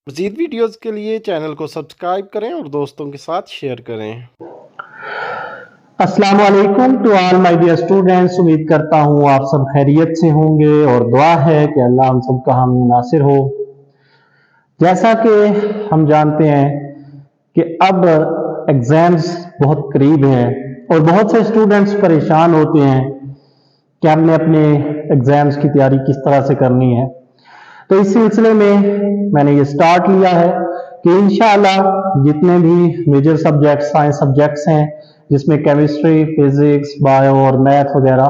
مزید ویڈیوز کے لیے چینل کو سبسکرائب کریں اور دوستوں کے ساتھ شیئر کریں۔ السلام علیکم to all my dear students, امید کرتا ہوں آپ سب خیریت سے ہوں گے اور دعا ہے کہ اللہ ہم سب کا حامی ناصر ہو۔ جیسا کہ ہم جانتے ہیں کہ اب ایگزامز بہت قریب ہیں اور بہت سے اسٹوڈینٹس پریشان ہوتے ہیں کہ ہم نے اپنے ایگزامز کی تیاری کس طرح سے کرنی ہے۔ تو اس سلسلے میں نے یہ سٹارٹ لیا ہے کہ انشاءاللہ جتنے بھی میجر سبجیکٹس سائنس سبجیکٹس ہیں جس میں کیمسٹری، فزکس، بایو اور میتھ وغیرہ،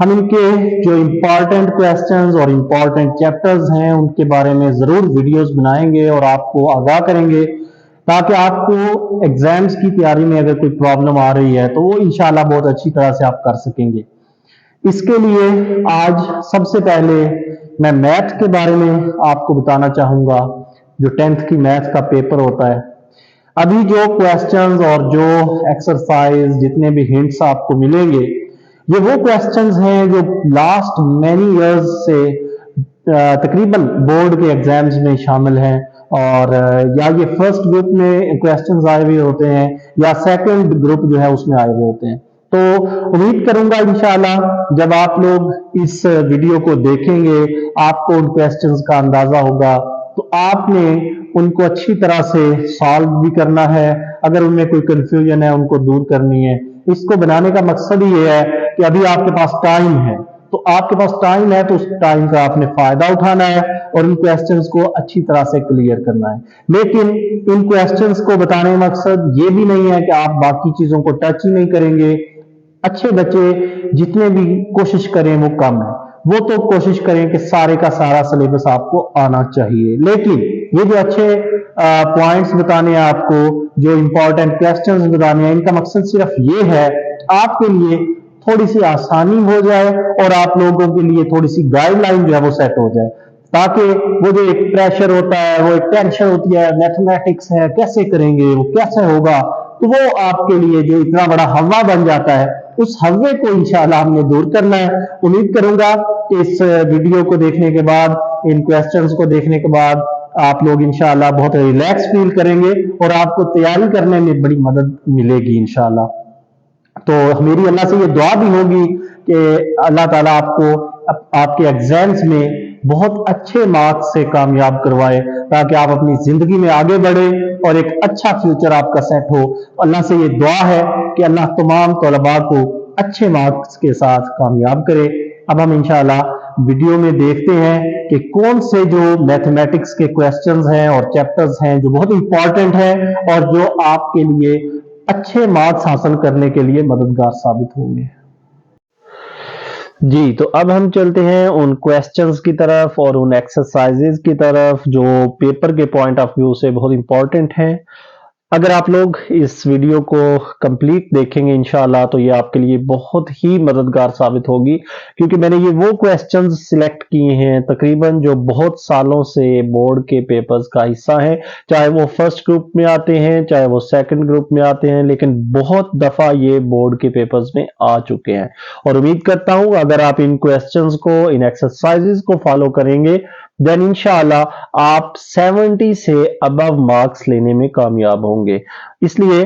ہم ان کے جو امپورٹنٹ کویسچنز اور امپورٹنٹ چیپٹرز ہیں ان کے بارے میں ضرور ویڈیوز بنائیں گے اور آپ کو آگاہ کریں گے، تاکہ آپ کو ایگزامز کی تیاری میں اگر کوئی پرابلم آ رہی ہے تو وہ انشاءاللہ بہت اچھی طرح سے آپ کر سکیں گے۔ اس کے لیے آج سب سے پہلے میں میتھ کے بارے میں آپ کو بتانا چاہوں گا، جو 10th کی میتھ کا پیپر ہوتا ہے۔ ابھی جو کویسچنز اور جو ایکسرسائز جتنے بھی ہنٹس آپ کو ملیں گے، یہ وہ کویسچنز ہیں جو لاسٹ مینی ایئرز سے تقریباً بورڈ کے ایگزامز میں شامل ہیں، اور یا یہ فرسٹ گروپ میں کویسچنز آئے ہوئے ہوتے ہیں یا سیکنڈ گروپ جو ہے اس میں آئے ہوئے ہوتے ہیں۔ تو امید کروں گا انشاءاللہ جب آپ لوگ اس ویڈیو کو دیکھیں گے آپ کو ان کویسچنز کا اندازہ ہوگا، تو آپ نے ان کو اچھی طرح سے سالو بھی کرنا ہے، اگر ان میں کوئی کنفیوژن ہے ان کو دور کرنی ہے۔ اس کو بنانے کا مقصد ہی یہ ہے کہ ابھی آپ کے پاس ٹائم ہے، تو آپ کے پاس ٹائم ہے تو اس ٹائم کا آپ نے فائدہ اٹھانا ہے اور ان کویسچنز کو اچھی طرح سے کلیئر کرنا ہے۔ لیکن ان کویسچنز کو بتانے کا مقصد یہ بھی نہیں ہے کہ آپ باقی چیزوں کو ٹچ ہی نہیں کریں گے۔ اچھے بچے جتنے بھی کوشش کریں وہ کم ہے، وہ تو کوشش کریں کہ سارے کا سارا سلیبس آپ کو آنا چاہیے، لیکن یہ جو اچھے پوائنٹس بتانے ہیں آپ کو، جو امپورٹنٹ کویسچنز بتانے ہیں، ان کا مقصد صرف یہ ہے آپ کے لیے تھوڑی سی آسانی ہو جائے اور آپ لوگوں کے لیے تھوڑی سی گائیڈ لائن جو ہے وہ سیٹ ہو جائے، تاکہ وہ جو ایک پریشر ہوتا ہے، وہ ایک ٹینشن ہوتی ہے، میتھمیٹکس ہے کیسے کریں گے، وہ کیسے ہوگا، تو وہ آپ کے لیے جو اتنا بڑا ہوا بن جاتا ہے، اس ہوے کو انشاءاللہ ہم نے دور کرنا ہے۔ امید کروں گا کہ اس ویڈیو کو دیکھنے کے بعد، ان کویسچنز کو دیکھنے کے بعد آپ لوگ انشاءاللہ بہت ریلیکس فیل کریں گے اور آپ کو تیاری کرنے میں بڑی مدد ملے گی انشاءاللہ۔ تو میری اللہ سے یہ دعا بھی ہوگی کہ اللہ تعالیٰ آپ کو آپ کے ایگزامز میں بہت اچھے مارکس سے کامیاب کروائے، تاکہ آپ اپنی زندگی میں آگے بڑھیں اور ایک اچھا فیوچر آپ کا سیٹ ہو۔ اللہ سے یہ دعا ہے کہ اللہ تمام طلباء کو اچھے مارکس کے ساتھ کامیاب کرے۔ اب ہم انشاءاللہ ویڈیو میں دیکھتے ہیں کہ کون سے جو میتھمیٹکس کے کویسچنز ہیں اور چیپٹرز ہیں جو بہت امپورٹنٹ ہیں اور جو آپ کے لیے اچھے مارکس حاصل کرنے کے لیے مددگار ثابت ہوں گے۔ جی، تو اب ہم چلتے ہیں ان کویسچنز کی طرف اور ان ایکسرسائزز کی طرف جو پیپر کے پوائنٹ آف ویو سے بہت امپورٹنٹ ہیں۔ اگر آپ لوگ اس ویڈیو کو کمپلیٹ دیکھیں گے انشاءاللہ تو یہ آپ کے لیے بہت ہی مددگار ثابت ہوگی، کیونکہ میں نے یہ وہ کویسچنز سلیکٹ کیے ہیں تقریباً جو بہت سالوں سے بورڈ کے پیپرز کا حصہ ہیں، چاہے وہ فرسٹ گروپ میں آتے ہیں چاہے وہ سیکنڈ گروپ میں آتے ہیں، لیکن بہت دفعہ یہ بورڈ کے پیپرز میں آ چکے ہیں، اور امید کرتا ہوں اگر آپ ان کویسچنز کو، ان ایکسرسائزز کو فالو کریں گے دین انشاءاللہ آپ 70 سے ابو مارکس لینے میں کامیاب ہوں گے۔ اس لیے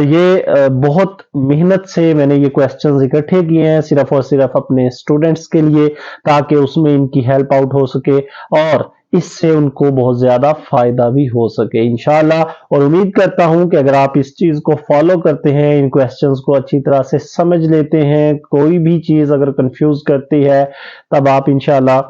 یہ بہت محنت سے میں نے یہ کویسچنز اکٹھے کیے ہیں صرف اور صرف اپنے اسٹوڈنٹس کے لیے، تاکہ اس میں ان کی ہیلپ آؤٹ ہو سکے اور اس سے ان کو بہت زیادہ فائدہ بھی ہو سکے انشاءاللہ۔ اور امید کرتا ہوں کہ اگر آپ اس چیز کو فالو کرتے ہیں، ان کویسچنز کو اچھی طرح سے سمجھ لیتے ہیں، کوئی بھی چیز اگر کنفیوز کرتی ہے تب آپ انشاءاللہ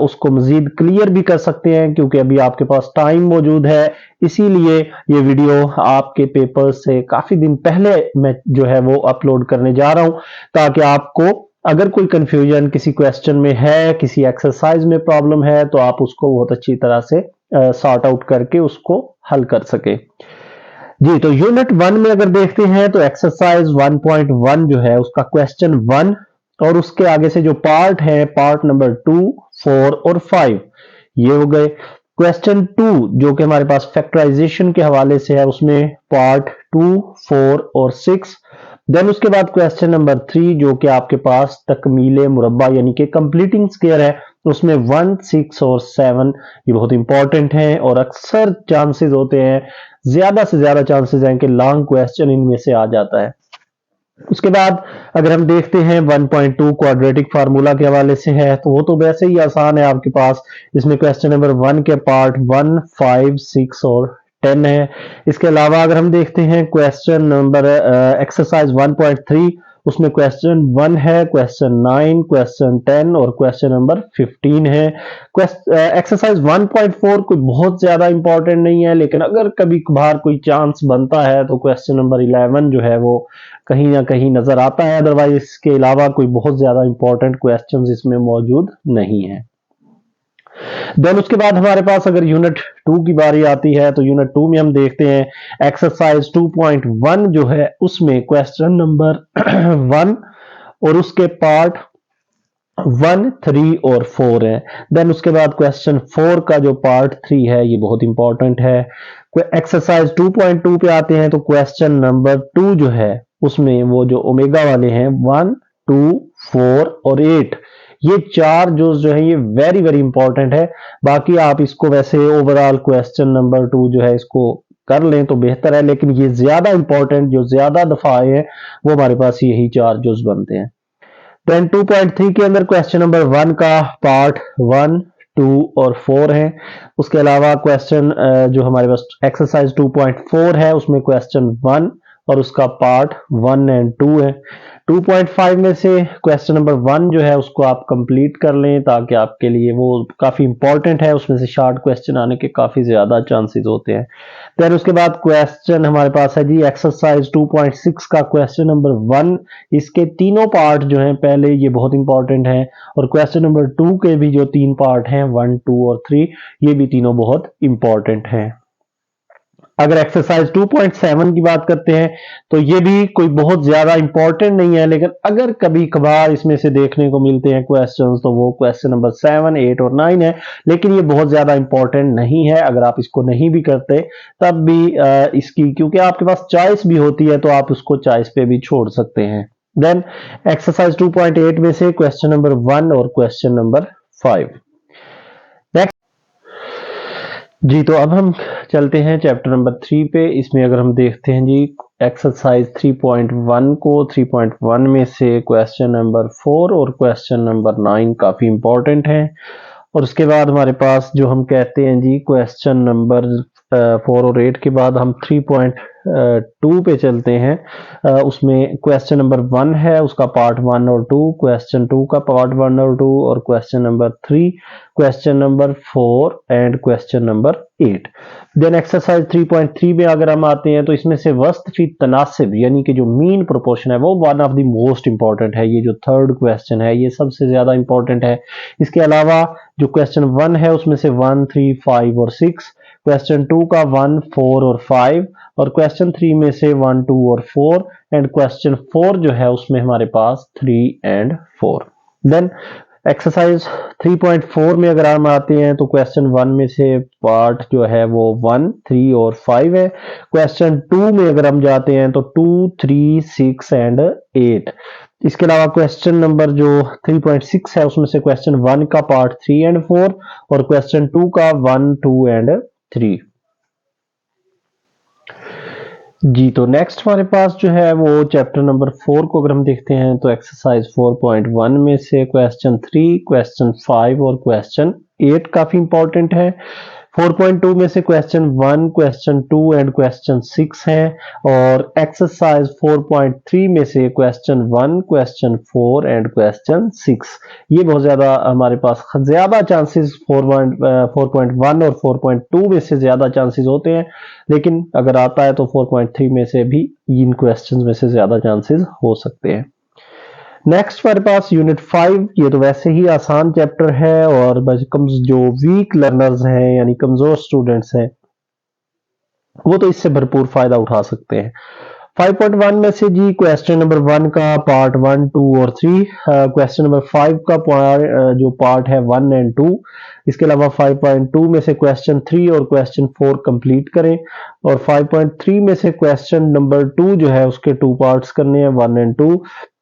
اس کو مزید کلیئر بھی کر سکتے ہیں، کیونکہ ابھی آپ کے پاس ٹائم موجود ہے۔ اسی لیے یہ ویڈیو آپ کے پیپر سے کافی دن پہلے میں جو ہے وہ اپلوڈ کرنے جا رہا ہوں، تاکہ آپ کو اگر کوئی کنفیوژن کسی کویسچن میں ہے، کسی ایکسرسائز میں پرابلم ہے، تو آپ اس کو بہت اچھی طرح سے سارٹ آؤٹ کر کے اس کو حل کر سکے۔ جی، تو یونٹ 1 میں اگر دیکھتے ہیں تو ایکسرسائز 1.1 جو ہے اس کا کویسچن 1 اور اس کے آگے سے جو پارٹ ہے، پارٹ نمبر 2، 4 اور 5 یہ ہو گئے۔ کویسچن 2 جو کہ ہمارے پاس فیکٹرائزیشن کے حوالے سے ہے، اس میں پارٹ 2، 4 اور 6 देन उसके बाद क्वेश्चन नंबर 3 जो कि आपके पास तकमील मुरब्बा यानी कि कंप्लीटिंग स्क्वायर है, उसमें 1, 6 और 7 ये बहुत इंपॉर्टेंट हैं और अक्सर चांसेस होते हैं, ज्यादा से ज्यादा चांसेस हैं कि लॉन्ग क्वेश्चन इनमें से आ जाता है। उसके बाद अगर हम देखते हैं 1.2 क्वाड्रेटिक फार्मूला के हवाले से है, तो वो तो वैसे ही आसान है आपके पास। इसमें क्वेश्चन नंबर 1 के पार्ट 1, 5, 6 और 10 है। इसके अलावा अगर हम देखते हैं क्वेश्चन नंबर एक्सरसाइज 1.3, उसमें क्वेश्चन 1 है, क्वेश्चन 9, क्वेश्चन 10 और क्वेश्चन नंबर 15 है। एक्सरसाइज 1.4 कोई बहुत ज्यादा इंपॉर्टेंट नहीं है, लेकिन अगर कभी कभार कोई चांस बनता है तो क्वेश्चन नंबर 11 जो है वो कहीं ना कहीं नजर आता है, अदरवाइज इसके अलावा कोई बहुत ज्यादा इंपॉर्टेंट क्वेश्चंस इसमें मौजूद नहीं है। देन उसके बाद हमारे पास अगर यूनिट 2 की बारी आती है, तो यूनिट 2 में हम देखते हैं एक्सरसाइज 2.1 जो है उसमें क्वेश्चन नंबर 1 और उसके पार्ट 1, 3 और 4 है। देन उसके बाद क्वेश्चन 4 का जो पार्ट 3 है ये बहुत इंपॉर्टेंट है। एक्सरसाइज 2.2 पे आते हैं, तो क्वेश्चन नंबर 2 जो है उसमें वो जो ओमेगा वाले हैं 1, 2, 4 और 8, ये 4 जो है ये वेरी वेरी इंपॉर्टेंट है। बाकी आप इसको वैसे ओवरऑल क्वेश्चन नंबर 2 जो है इसको कर लें तो बेहतर है, लेकिन ये ज्यादा इंपॉर्टेंट जो ज्यादा दफा आए हैं वो हमारे पास यही 4 जुज बनते हैं। देन 2.3 के अंदर क्वेश्चन नंबर 1 का पार्ट 1, 2 और 4 है। उसके अलावा क्वेश्चन जो हमारे पास एक्सरसाइज 2.4 है उसमें क्वेश्चन 1 और उसका पार्ट 1 एंड 2 है। 2.5 में से क्वेश्चन नंबर 1 जो है उसको आप कंप्लीट कर लें, ताकि आपके लिए वो काफी इंपॉर्टेंट है, उसमें से शॉर्ट क्वेश्चन आने के काफी ज्यादा चांसेस होते हैं। फिर उसके बाद क्वेश्चन हमारे पास है जी एक्सरसाइज 2.6 का क्वेश्चन नंबर 1, इसके तीनों पार्ट जो हैं पहले ये बहुत इंपॉर्टेंट हैं, और क्वेश्चन नंबर 2 के भी जो 3 पार्ट हैं 1, 2 और 3 ये भी तीनों बहुत इंपॉर्टेंट हैं। अगर एक्सरसाइज 2.7 की बात करते हैं तो ये भी कोई बहुत ज्यादा इंपॉर्टेंट नहीं है, लेकिन अगर कभी कभार इसमें से देखने को मिलते हैं क्वेश्चंस तो वो क्वेश्चन नंबर 7, 8 और 9 है, लेकिन ये बहुत ज्यादा इंपॉर्टेंट नहीं है। अगर आप इसको नहीं भी करते तब भी इसकी क्योंकि आपके पास चॉइस भी होती है तो आप उसको चॉइस पे भी छोड़ सकते हैं। देन एक्सरसाइज 2.8 में से क्वेश्चन नंबर 1 और क्वेश्चन नंबर 5। जी तो अब हम चलते हैं चैप्टर नंबर 3 पे। इसमें अगर हम देखते हैं जी एक्सरसाइज 3.1 को, 3.1 में से क्वेश्चन नंबर 4 और क्वेश्चन नंबर 9 काफी इंपॉर्टेंट हैं, और उसके बाद हमारे पास जो हम कहते हैं जी क्वेश्चन नंबर 4 और 8 के बाद हम 3.2 पे चलते हैं। उसमें क्वेश्चन नंबर 1 है उसका पार्ट 1 और 2, क्वेश्चन 2 का पार्ट 1 और 2, और question number 3, question number 4 and question number 8। Then exercise 3.3 में अगर हम आते हैं तो इसमें से वस्त फी तनासिब यानी कि जो मीन प्रोपोर्शन है वो one of the most important है। ये जो थर्ड क्वेश्चन है ये सबसे ज्यादा इंपॉर्टेंट है। इसके अलावा जो क्वेश्चन 1 है उसमें से 1, 3, 5 और 6, क्वेश्चन 2 का 1, 4 और 5, और क्वेश्चन 3 में से 1, 2 और 4, एंड क्वेश्चन 4 जो है उसमें हमारे पास 3 एंड 4। देन एक्सरसाइज 3.4 में अगर हम आते हैं तो क्वेश्चन 1 में से पार्ट जो है वो 1, 3 और 5 है। क्वेश्चन 2 में अगर हम जाते हैं तो 2, 3, 6 एंड 8। इसके अलावा क्वेश्चन नंबर जो 3.6 है उसमें से क्वेश्चन 1 का पार्ट 3 एंड 4, और क्वेश्चन 2 का 1, 2 एंड 3। जी तो नेक्स्ट हमारे पास जो है वो चैप्टर नंबर 4 को अगर हम देखते हैं तो एक्सरसाइज 4.1 में से क्वेश्चन 3, क्वेश्चन 5 और क्वेश्चन 8 काफी इंपॉर्टेंट है। 4.2 में से क्वेश्चन 1, क्वेश्चन 2 एंड क्वेश्चन 6 है, और एक्सरसाइज 4.3 में से क्वेश्चन 1, क्वेश्चन 4 एंड क्वेश्चन 6। ये बहुत ज्यादा हमारे पास ज्यादा चांसेस 4.1 और 4.2 में से ज्यादा चांसेस होते हैं, लेकिन अगर आता है तो 4.3 में से भी इन क्वेश्चंस में से ज्यादा चांसेस हो सकते हैं। नेक्स्ट हमारे पास यूनिट 5, ये तो वैसे ही आसान चैप्टर है और जो वीक लर्नर्स हैं यानी कमजोर स्टूडेंट्स हैं वो तो इससे भरपूर फायदा उठा सकते हैं। 5.1 में से जी क्वेश्चन नंबर 1 का पार्ट 1, 2 और 3, क्वेश्चन नंबर 5 का जो पार्ट है 1 एंड 2, इसके अलावा 5.2 में से क्वेश्चन 3 और क्वेश्चन 4 कंप्लीट करें, और 5.3 में से क्वेश्चन नंबर 2 जो है उसके 2 पार्ट्स करने हैं, 1 एंड 2।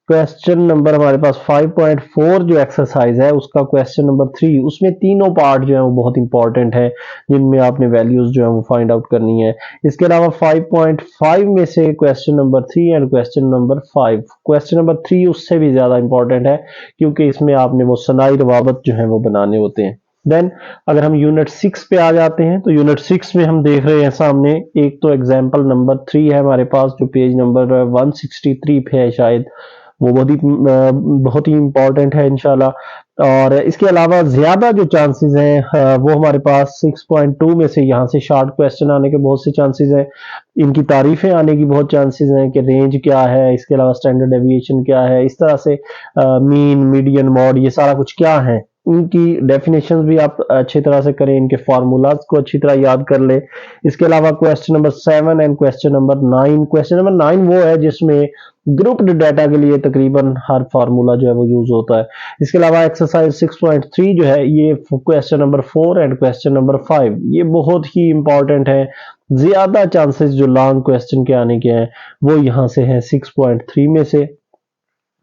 क्वेश्चन नंबर हमारे पास 5.4 जो एक्सरसाइज है उसका क्वेश्चन नंबर 3, उसमें तीनों पार्ट जो है वो बहुत इंपॉर्टेंट है, जिनमें आपने वैल्यूज जो है वो फाइंड आउट करनी है। इसके अलावा 5.5 में से question number 3 and question number 5, question number 3 उससे भी ज्यादा इंपॉर्टेंट है क्योंकि इसमें आपने वो सनाई रवाबत जो है वो बनाने होते हैं। देन अगर हम यूनिट 6 पे आ जाते हैं तो यूनिट 6 में हम देख रहे हैं सामने एक तो एग्जाम्पल नंबर 3 है हमारे पास, जो पेज नंबर 163 पे है शायद, वो बहुत ही इंपॉर्टेंट है इंशाल्लाह। और इसके अलावा ज्यादा जो चांसेस हैं वो हमारे पास 6.2 में से यहाँ से शॉर्ट क्वेश्चन आने के बहुत से चांसेस हैं, इनकी तारीफें आने की बहुत चांसेस हैं कि रेंज क्या है, इसके अलावा स्टैंडर्ड डेविएशन क्या है, इस तरह से मीन, मीडियन, मॉड, ये सारा कुछ क्या है, इनकी डेफिनेशंस भी आप अच्छी तरह से करें, इनके फार्मूलाज को अच्छी तरह याद कर ले। इसके अलावा question number 7 and question number 9, question number 9 वो है जिसमें ग्रुप्ड डाटा के लिए तकरीबन हर फार्मूला जो है वो यूज होता है। इसके अलावा एक्सरसाइज 6.3 जो है ये question number 4 and question number 5 ये बहुत ही इंपॉर्टेंट है, ज्यादा चांसेस जो लॉन्ग क्वेश्चन के आने के हैं वो यहाँ से हैं 6.3 में से।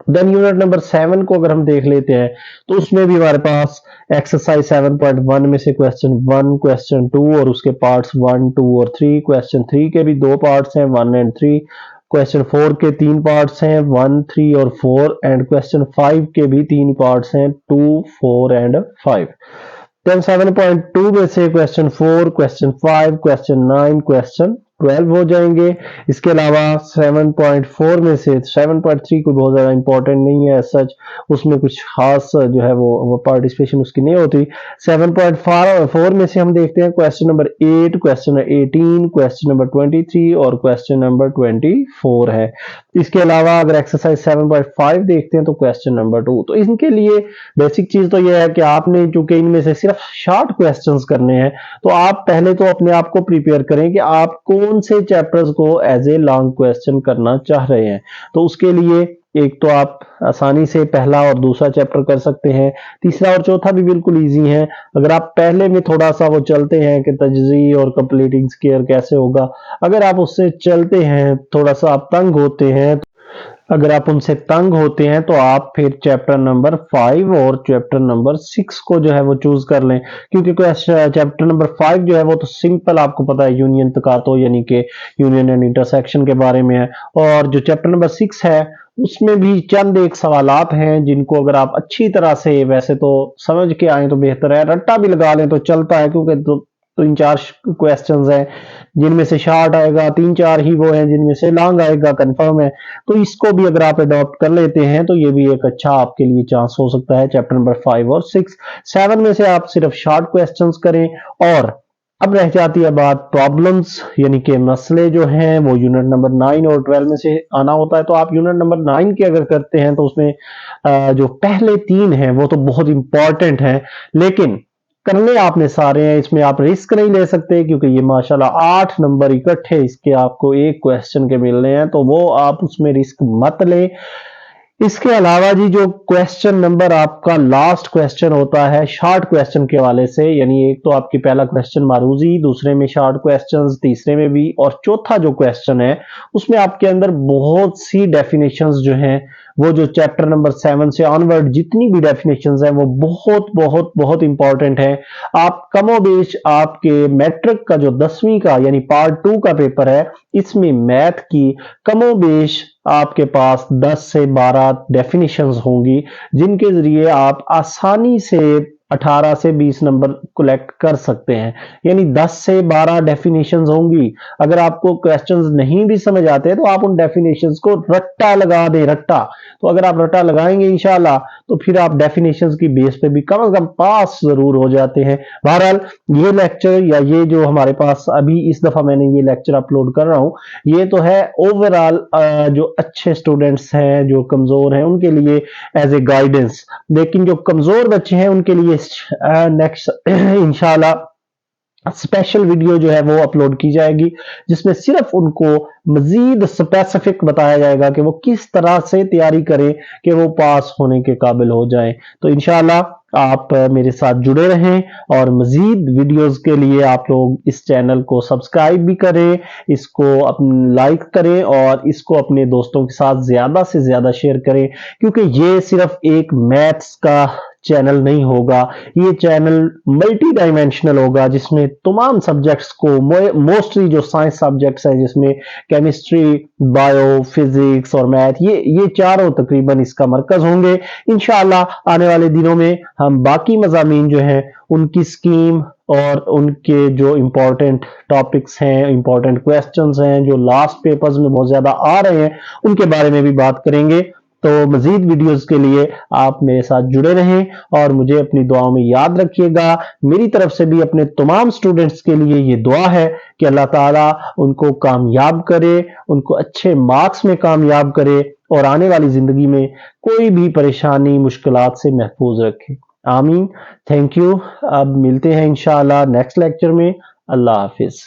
देन यूनिट नंबर 7 को अगर हम देख लेते हैं तो उसमें भी हमारे पास एक्सरसाइज 7.1 में से क्वेश्चन 1, क्वेश्चन 2 और उसके पार्ट्स 1, 2 और 3, क्वेश्चन 3 के भी 2 पार्ट्स हैं 1 एंड 3, क्वेश्चन 4 के 3 पार्ट्स हैं 1, 3 और 4, एंड क्वेश्चन 5 के भी 3 पार्ट्स हैं 2, 4 एंड 5। देन 7.2 में से क्वेश्चन 4, क्वेश्चन 5, क्वेश्चन 9, क्वेश्चन 12 हो जाएंगे। इसके अलावा 7.4 में से 7.3 कोई बहुत ज्यादा इंपॉर्टेंट नहीं है सच, उसमें कुछ खास जो है वो पार्टिसिपेशन उसकी नहीं होती। 7.4 में से हम देखते हैं question number 8, question number 18, question number 23 और क्वेश्चन नंबर 24 है। इसके अलावा अगर एक्सरसाइज 7.5 देखते हैं तो क्वेश्चन नंबर 2, तो इनके लिए बेसिक चीज तो यह है कि आपने चूंकि इनमें से सिर्फ शॉर्ट क्वेश्चंस करने हैं तो आप पहले तो अपने आप को प्रिपेयर करें कि आप कौन से चैप्टर्स को एज ए लॉन्ग क्वेश्चन करना चाह रहे हैं। तो उसके लिए एक तो आप आसानी से पहला और दूसरा चैप्टर कर सकते हैं, तीसरा और चौथा भी बिल्कुल इजी है। अगर आप पहले में थोड़ा सा वो चलते हैं कि तजज़ी और कंप्लीटिंग स्केयर कैसे होगा, अगर आप उससे चलते हैं, थोड़ा सा आप तंग होते हैं, अगर आप उनसे तंग होते हैं तो आप फिर चैप्टर नंबर 5 और चैप्टर नंबर 6 को जो है वो चूज कर लें, क्योंकि चैप्टर नंबर 5 जो है वो तो सिंपल आपको पता है यूनियन तकातो यानी कि यूनियन एंड इंटरसेक्शन के बारे में है, और जो चैप्टर नंबर 6 है उसमें भी चंद एक सवालात हैं जिनको अगर आप अच्छी तरह से वैसे तो समझ के आए तो बेहतर है, रट्टा भी लगा लें तो चलता है, क्योंकि 3-4 क्वेश्चंस हैं जिनमें से शॉर्ट आएगा, 3-4 ही वो हैं जिनमें से लॉन्ग आएगा, कंफर्म है। तो इसको भी अगर आप अडॉप्ट कर लेते हैं तो ये भी एक अच्छा आपके लिए चांस हो सकता है चैप्टर नंबर 5 और 6। 7 में से आप सिर्फ शॉर्ट क्वेश्चंस करें, और अब रह जाती है बात प्रॉब्लम्स यानी कि मसले जो हैं वो यूनिट नंबर 9 और 12 में से आना होता है। तो आप यूनिट नंबर 9 के अगर करते हैं तो उसमें जो पहले 3 हैं वो तो बहुत इंपॉर्टेंट हैं, लेकिन करने आपने सारे हैं, इसमें आप रिस्क नहीं ले सकते क्योंकि ये माशाल्लाह 8 नंबर इकट्ठे इसके आपको एक क्वेश्चन के मिलने हैं, तो वो आप उसमें रिस्क मत लें। इसके अलावा जी जो क्वेश्चन नंबर आपका लास्ट क्वेश्चन होता है शॉर्ट क्वेश्चन के हवाले से, यानी एक तो आपकी पहला क्वेश्चन मारूजी, दूसरे में शॉर्ट क्वेश्चंस, तीसरे में भी, और चौथा जो क्वेश्चन है उसमें आपके अंदर बहुत सी डेफिनेशंस जो हैं वो जो चैप्टर नंबर 7 से ऑनवर्ड जितनी भी डेफिनेशंस हैं वो बहुत बहुत बहुत इंपॉर्टेंट है। आप कमोबेश आपके मैट्रिक का जो 10वीं का यानी पार्ट 2 का पेपर है इसमें मैथ की कमोबेश आपके पास 10 से 12 डेफिनेशंस होंगी जिनके जरिए आप आसानी से 18 से 20 नंबर कलेक्ट कर सकते हैं, यानी 10 से 12 डेफिनेशंस होंगी। अगर आपको क्वेश्चंस नहीं भी समझ आते तो आप उन डेफिनेशंस को रट्टा लगा दें, रट्टा। तो अगर आप रट्टा लगाएंगे इंशाल्लाह तो फिर आप डेफिनेशंस की बेस पे भी कम से कम पास जरूर हो जाते हैं। बहरहाल ये लेक्चर या ये जो हमारे पास अभी इस दफा मैंने ये लेक्चर अपलोड कर रहा हूं ये तो है ओवरऑल जो अच्छे स्टूडेंट्स हैं, जो कमजोर हैं उनके लिए एज ए गाइडेंस, लेकिन जो कमजोर बच्चे हैं उनके लिए नेक्स्ट इंशाल्लाह स्पेशल वीडियो जो है वो अपलोड की जाएगी, जिसमें सिर्फ उनको मजीद स्पेसिफिक बताया जाएगा कि वो किस तरह से तैयारी करें कि वो पास होने के काबिल हो जाएं। तो इंशाल्लाह आप मेरे साथ जुड़े रहें और मजीद वीडियोस के लिए आप लोग इस चैनल को सब्सक्राइब भी करें, इसको लाइक करें और इसको अपने दोस्तों के साथ ज्यादा से ज्यादा शेयर करें, क्योंकि ये सिर्फ एक मैथ्स का चैनल नहीं होगा, ये चैनल मल्टी डायमेंशनल होगा, जिसमें तमाम सब्जेक्ट्स को, मोस्टली जो साइंस सब्जेक्ट्स हैं जिसमें केमिस्ट्री, बायो, फिजिक्स और मैथ, ये चारों तकरीबन इसका मरकज होंगे। इंशाअल्लाह आने वाले दिनों में हम बाकी मज़ामीन जो हैं उनकी स्कीम और उनके जो इम्पोर्टेंट टॉपिक्स हैं, इम्पोर्टेंट क्वेश्चंस हैं जो लास्ट पेपर्स में बहुत ज्यादा आ रहे हैं, उनके बारे में भी बात करेंगे। तो मजीद वीडियोस के लिए आप मेरे साथ जुड़े रहें और मुझे अपनी दुआओं में याद रखिएगा। मेरी तरफ से भी अपने तमाम स्टूडेंट्स के लिए ये दुआ है कि अल्लाह ताला उनको कामयाब करे, उनको अच्छे मार्क्स में कामयाब करे और आने वाली जिंदगी में कोई भी परेशानी, मुश्किलात से महफूज रखे। आमीन। Thank you. अब मिलते हैं इंशाअल्लाह नेक्स्ट लेक्चर में। अल्लाह हाफिज।